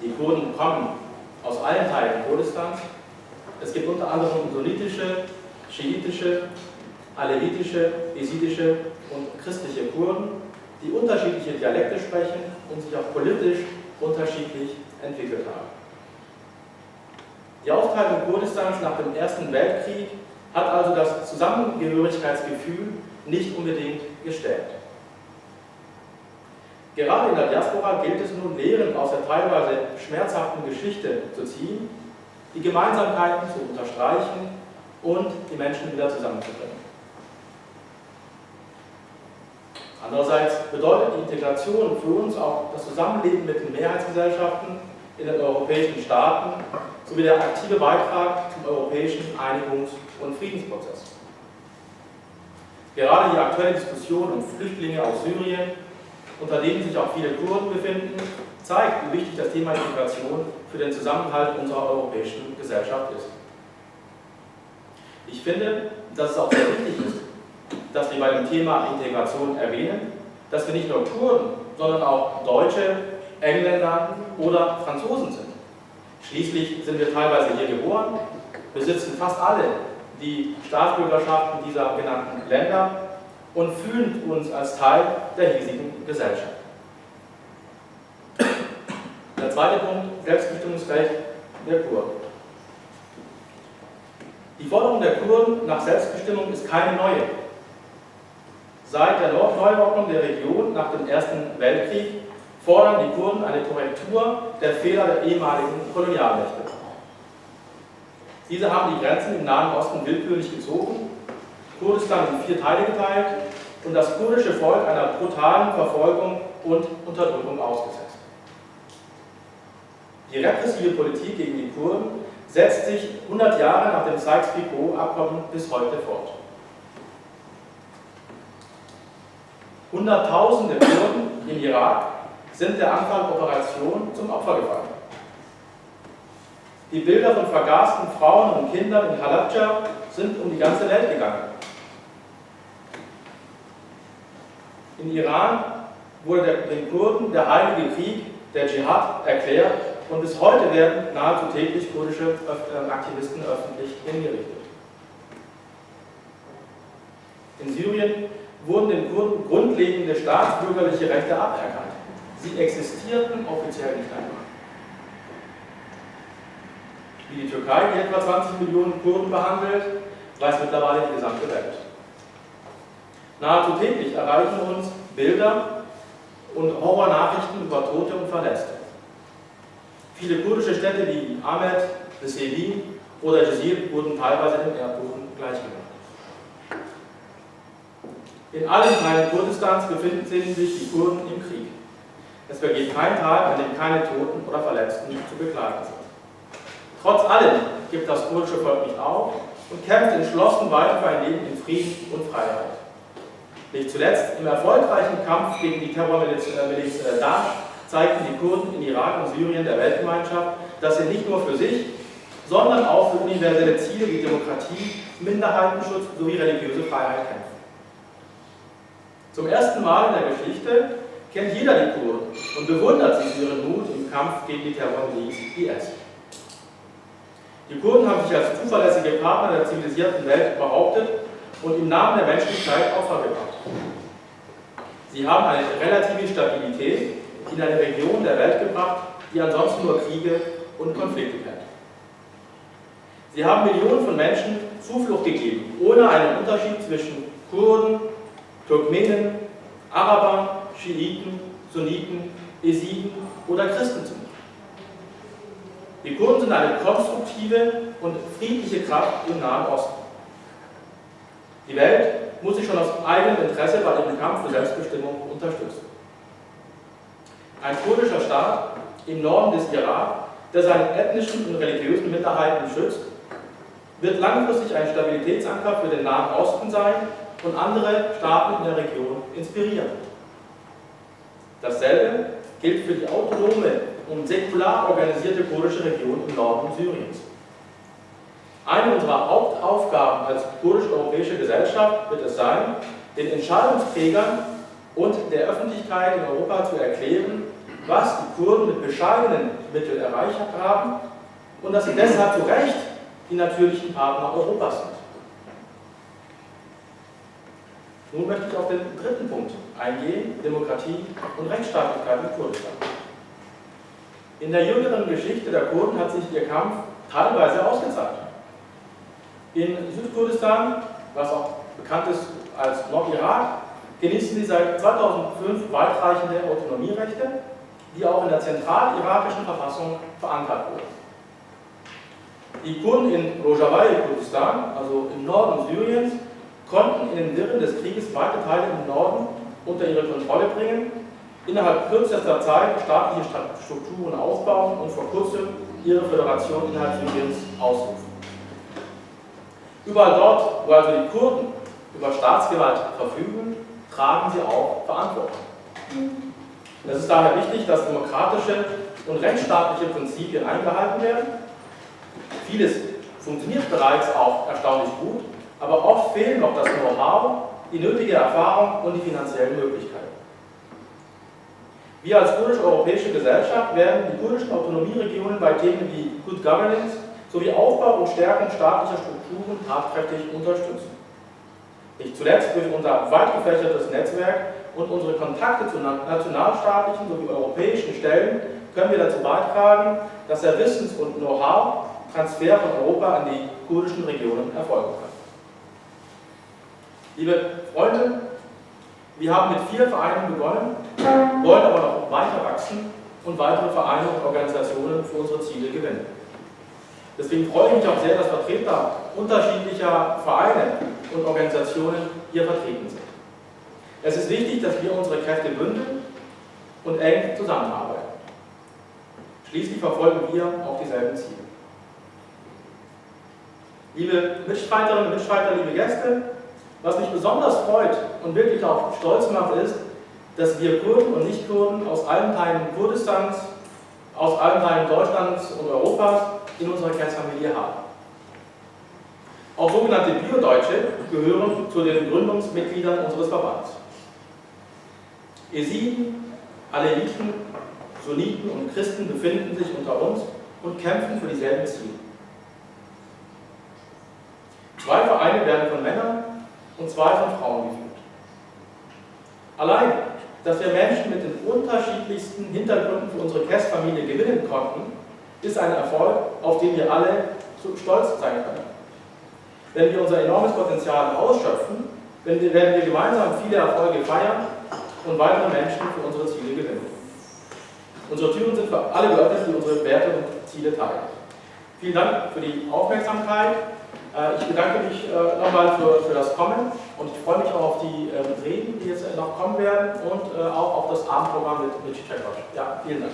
Die Kurden kommen aus allen Teilen Kurdistans. Es gibt unter anderem sunnitische, schiitische, alevitische, jesidische und christliche Kurden, die unterschiedliche Dialekte sprechen und sich auch politisch unterschiedlich entwickelt haben. Die Aufteilung Kurdistans nach dem Ersten Weltkrieg hat also das Zusammengehörigkeitsgefühl nicht unbedingt gestärkt. Gerade in der Diaspora gilt es nun, Lehren aus der teilweise schmerzhaften Geschichte zu ziehen, die Gemeinsamkeiten zu unterstreichen und die Menschen wieder zusammenzubringen. Andererseits bedeutet die Integration für uns auch das Zusammenleben mit den Mehrheitsgesellschaften in den europäischen Staaten sowie der aktive Beitrag zum europäischen Einigungs- und Friedensprozess. Gerade die aktuelle Diskussion um Flüchtlinge aus Syrien, unter denen sich auch viele Kurden befinden, zeigt, wie wichtig das Thema Integration für den Zusammenhalt unserer europäischen Gesellschaft ist. Ich finde, dass es auch sehr wichtig ist, dass wir bei dem Thema Integration erwähnen, dass wir nicht nur Kurden, sondern auch Deutsche, Engländer oder Franzosen sind. Schließlich sind wir teilweise hier geboren, besitzen fast alle die Staatsbürgerschaften dieser genannten Länder und fühlen uns als Teil der hiesigen Gesellschaft. Der zweite Punkt, Selbstbestimmungsrecht der Kurden. Die Forderung der Kurden nach Selbstbestimmung ist keine neue. Seit der Neuordnung der Region nach dem Ersten Weltkrieg fordern die Kurden eine Korrektur der Fehler der ehemaligen Kolonialmächte. Diese haben die Grenzen im Nahen Osten willkürlich gezogen, Kurdistan in 4 Teile geteilt und das kurdische Volk einer brutalen Verfolgung und Unterdrückung ausgesetzt. Die repressive Politik gegen die Kurden setzt sich 100 Jahre nach dem Sykes-Picot-Abkommen bis heute fort. Hunderttausende Kurden im Irak sind der Anfang-Operation zum Opfer gefallen. Die Bilder von vergasten Frauen und Kindern in Halabja sind um die ganze Welt gegangen. In Iran wurde den Kurden der Heilige Krieg, der Dschihad, erklärt und bis heute werden nahezu täglich kurdische Aktivisten öffentlich hingerichtet. In Syrien wurden den Kurden grundlegende staatsbürgerliche Rechte aberkannt. Sie existierten offiziell nicht einmal. Wie die Türkei die etwa 20 Millionen Kurden behandelt, weiß mittlerweile die gesamte Welt. Nahezu täglich erreichen uns Bilder und Horrornachrichten über Tote und Verletzte. Viele kurdische Städte wie Ahmed, Besserin oder Jizir wurden teilweise dem Erdboden gleichgemacht. In allen Teilen Kurdistans befinden sich die Kurden im Krieg. Es vergeht kein Tag, an dem keine Toten oder Verletzten zu beklagen sind. Trotz allem gibt das kurdische Volk nicht auf und kämpft entschlossen weiter für ein Leben in Frieden und Freiheit. Nicht zuletzt im erfolgreichen Kampf gegen die Terrormiliz Daesh zeigten die Kurden in Irak und Syrien der Weltgemeinschaft, dass sie nicht nur für sich, sondern auch für universelle Ziele wie Demokratie, Minderheitenschutz sowie religiöse Freiheit kämpfen. Zum ersten Mal in der Geschichte kennt jeder die Kurden und bewundert sie für ihren Mut im Kampf gegen die Terrormiliz IS. Die Kurden haben sich als zuverlässige Partner der zivilisierten Welt behauptet und im Namen der Menschlichkeit Opfer gebracht. Sie haben eine relative Stabilität in eine Region der Welt gebracht, die ansonsten nur Kriege und Konflikte kennt. Sie haben Millionen von Menschen Zuflucht gegeben, ohne einen Unterschied zwischen Kurden, Turkmenen, Arabern, Schiiten, Sunniten, Jesiden oder Christen zu machen. Die Kurden sind eine konstruktive und friedliche Kraft im Nahen Osten. Die Welt muss sich schon aus eigenem Interesse bei ihrem Kampf für Selbstbestimmung unterstützen. Ein kurdischer Staat im Norden des Irak, der seine ethnischen und religiösen Minderheiten schützt, wird langfristig ein Stabilitätsanker für den Nahen Osten sein und andere Staaten in der Region inspirieren. Dasselbe gilt für die autonome und säkular organisierte kurdische Region im Norden Syriens. Eine unserer Hauptaufgaben als kurdisch-europäische Gesellschaft wird es sein, den Entscheidungsträgern und der Öffentlichkeit in Europa zu erklären, was die Kurden mit bescheidenen Mitteln erreicht haben und dass sie deshalb zu Recht die natürlichen Partner Europas sind. Nun möchte ich auf den dritten Punkt eingehen: Demokratie und Rechtsstaatlichkeit in Kurdistan. In der jüngeren Geschichte der Kurden hat sich ihr Kampf teilweise ausgezahlt. In Südkurdistan, was auch bekannt ist als Nordirak, genießen sie seit 2005 weitreichende Autonomierechte, die auch in der zentralirakischen Verfassung verankert wurden. Die Kurden in Rojava, Kurdistan, also im Norden Syriens, konnten in den Wirren des Krieges weite Teile im Norden unter ihre Kontrolle bringen, innerhalb kürzester Zeit staatliche Strukturen ausbauen und vor kurzem ihre Föderation innerhalb Syriens ausrufen. Überall dort, wo also die Kurden über Staatsgewalt verfügen, tragen sie auch Verantwortung. Es ist daher wichtig, dass demokratische und rechtsstaatliche Prinzipien eingehalten werden. Vieles funktioniert bereits auch erstaunlich gut, aber oft fehlen noch das Know-how, die nötige Erfahrung und die finanziellen Möglichkeiten. Wir als kurdisch-europäische Gesellschaft werden die kurdischen Autonomieregionen bei Themen wie Good Governance sowie Aufbau und Stärkung staatlicher Strukturen tatkräftig unterstützen. Nicht zuletzt durch unser weit gefächertes Netzwerk und unsere Kontakte zu nationalstaatlichen sowie europäischen Stellen können wir dazu beitragen, dass der Wissens- und Know-how-Transfer von Europa an die kurdischen Regionen erfolgen kann. Liebe Freunde, wir haben mit 4 Vereinen begonnen, wollen aber noch weiter wachsen und weitere Vereine und Organisationen für unsere Ziele gewinnen. Deswegen freue ich mich auch sehr, dass Vertreter unterschiedlicher Vereine und Organisationen hier vertreten sind. Es ist wichtig, dass wir unsere Kräfte bündeln und eng zusammenarbeiten. Schließlich verfolgen wir auch dieselben Ziele. Liebe Mitstreiterinnen und Mitstreiter, liebe Gäste, was mich besonders freut und wirklich auch stolz macht, ist, dass wir Kurden und Nicht-Kurden aus allen Teilen Kurdistans, aus allen Teilen Deutschlands und Europas in unserer Kreisfamilie haben. Auch sogenannte Biodeutsche gehören zu den Gründungsmitgliedern unseres Verbands. Jesiden, Aleviten, Sunniten und Christen befinden sich unter uns und kämpfen für dieselben Ziele. 2 Vereine werden von Männern und 2 von Frauen geführt. Allein, dass wir Menschen mit den unterschiedlichsten Hintergründen für unsere KES-Familie gewinnen konnten, ist ein Erfolg, auf den wir alle stolz sein können. Wenn wir unser enormes Potenzial ausschöpfen, werden wir gemeinsam viele Erfolge feiern und weitere Menschen für unsere Ziele gewinnen. Unsere Türen sind für alle geöffnet, die unsere Werte und Ziele teilen. Vielen Dank für die Aufmerksamkeit. Ich bedanke mich nochmal für das Kommen und ich freue mich auch auf die Reden, die jetzt noch kommen werden und auch auf das Abendprogramm mit Czekos. Ja, vielen Dank.